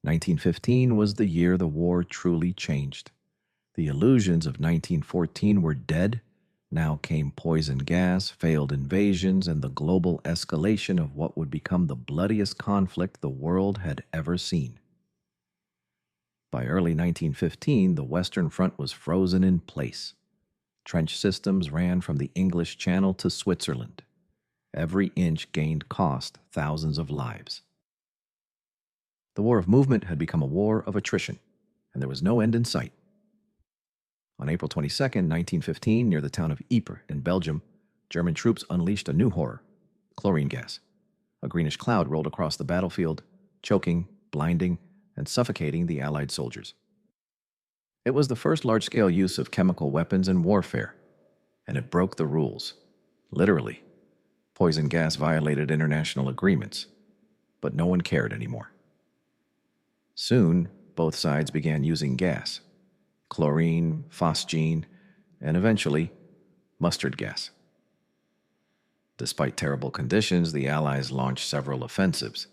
1915 was the year the war truly changed. The illusions of 1914 were dead. Now came poison gas, failed invasions, and the global escalation of what would become the bloodiest conflict the world had ever seen. By early 1915, the Western Front was frozen in place. Trench systems ran from the English Channel to Switzerland. Every inch gained cost thousands of lives. The war of movement had become a war of attrition, and there was no end in sight. On April 22, 1915, near the town of Ypres in Belgium, German troops unleashed a new horror: chlorine gas. A greenish cloud rolled across the battlefield, choking, blinding, and suffocating the Allied soldiers. It was the first large-scale use of chemical weapons in warfare, and it broke the rules. Literally, poison gas violated international agreements, but no one cared anymore. Soon, both sides began using gas: chlorine, phosgene, and eventually, mustard gas. Despite terrible conditions, the Allies launched several offensives.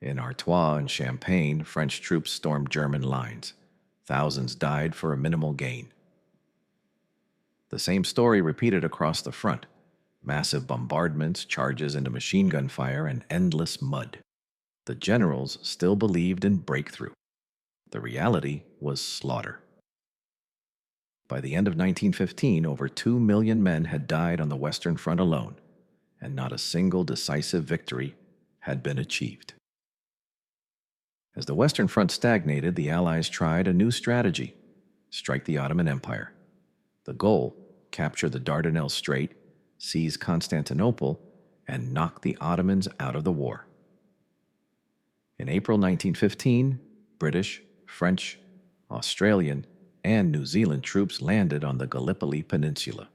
In Artois and Champagne, French troops stormed German lines. Thousands died for a minimal gain. The same story repeated across the front: massive bombardments, charges into machine gun fire, and endless mud. The generals still believed in breakthrough. The reality was slaughter. By the end of 1915, over 2 million men had died on the Western Front alone, and not a single decisive victory had been achieved. As the Western Front stagnated, the Allies tried a new strategy: strike the Ottoman Empire. The goal: capture the Dardanelles Strait, seize Constantinople, and knock the Ottomans out of the war. In April 1915, British, French, Australian, and New Zealand troops landed on the Gallipoli Peninsula.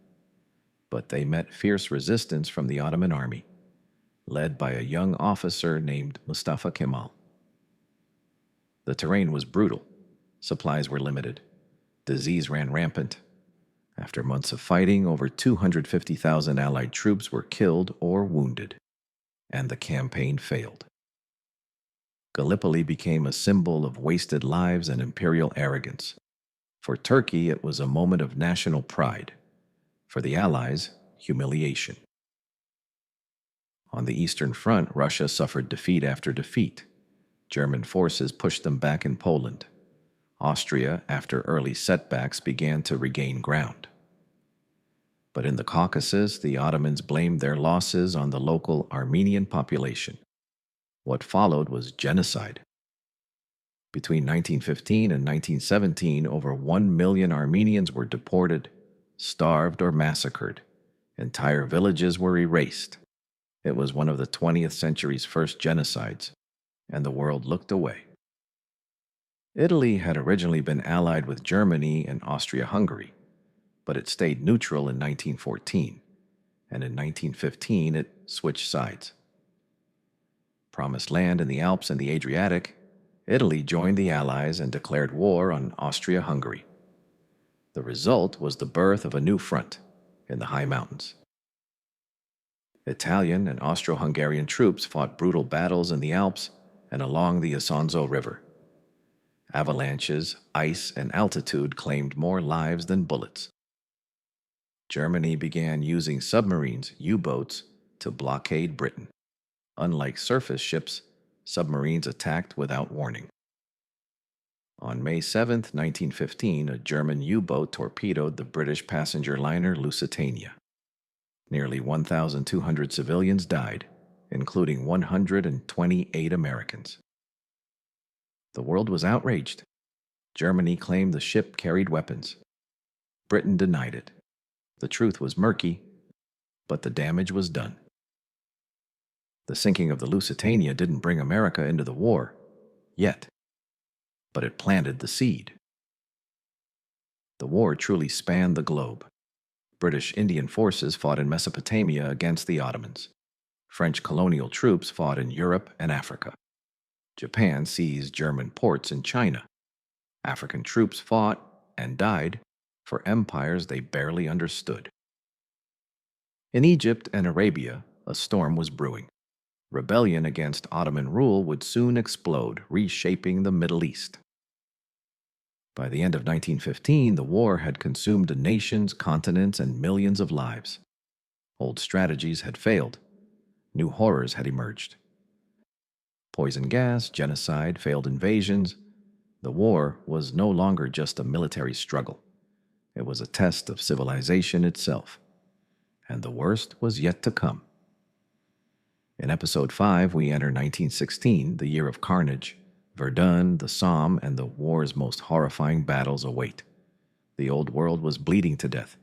But they met fierce resistance from the Ottoman army, led by a young officer named Mustafa Kemal. The terrain was brutal. Supplies were limited. Disease ran rampant. After months of fighting, over 250,000 Allied troops were killed or wounded, and the campaign failed. Gallipoli became a symbol of wasted lives and imperial arrogance. For Turkey, it was a moment of national pride. For the Allies, humiliation. On the Eastern Front, Russia suffered defeat after defeat. German forces pushed them back in Poland. Austria, after early setbacks, began to regain ground. But in the Caucasus, the Ottomans blamed their losses on the local Armenian population. What followed was genocide. Between 1915 and 1917, over 1 million Armenians were deported, starved, or massacred. Entire villages were erased. It was one of the 20th century's first genocides, and the world looked away. Italy had originally been allied with Germany and Austria-Hungary, but it stayed neutral in 1914, and in 1915 it switched sides. Promised land in the Alps and the Adriatic, Italy joined the Allies and declared war on Austria-Hungary. The result was the birth of a new front in the high mountains. Italian and Austro-Hungarian troops fought brutal battles in the Alps and along the Isonzo River. Avalanches, ice, and altitude claimed more lives than bullets. Germany began using submarines, U-boats, to blockade Britain. Unlike surface ships, submarines attacked without warning. On May 7, 1915, a German U-boat torpedoed the British passenger liner Lusitania. Nearly 1,200 civilians died, including 128 Americans. The world was outraged. Germany claimed the ship carried weapons. Britain denied it. The truth was murky, but the damage was done. The sinking of the Lusitania didn't bring America into the war, yet, but it planted the seed. The war truly spanned the globe. British Indian forces fought in Mesopotamia against the Ottomans. French colonial troops fought in Europe and Africa. Japan seized German ports in China. African troops fought and died for empires they barely understood. In Egypt and Arabia, a storm was brewing. Rebellion against Ottoman rule would soon explode, reshaping the Middle East. By the end of 1915, the war had consumed nations, continents, and millions of lives. Old strategies had failed. New horrors had emerged. Poison gas, genocide, failed invasions. The war was no longer just a military struggle. It was a test of civilization itself. And the worst was yet to come. In Episode 5, we enter 1916, the year of carnage. Verdun, the Somme, and the war's most horrifying battles await. The old world was bleeding to death.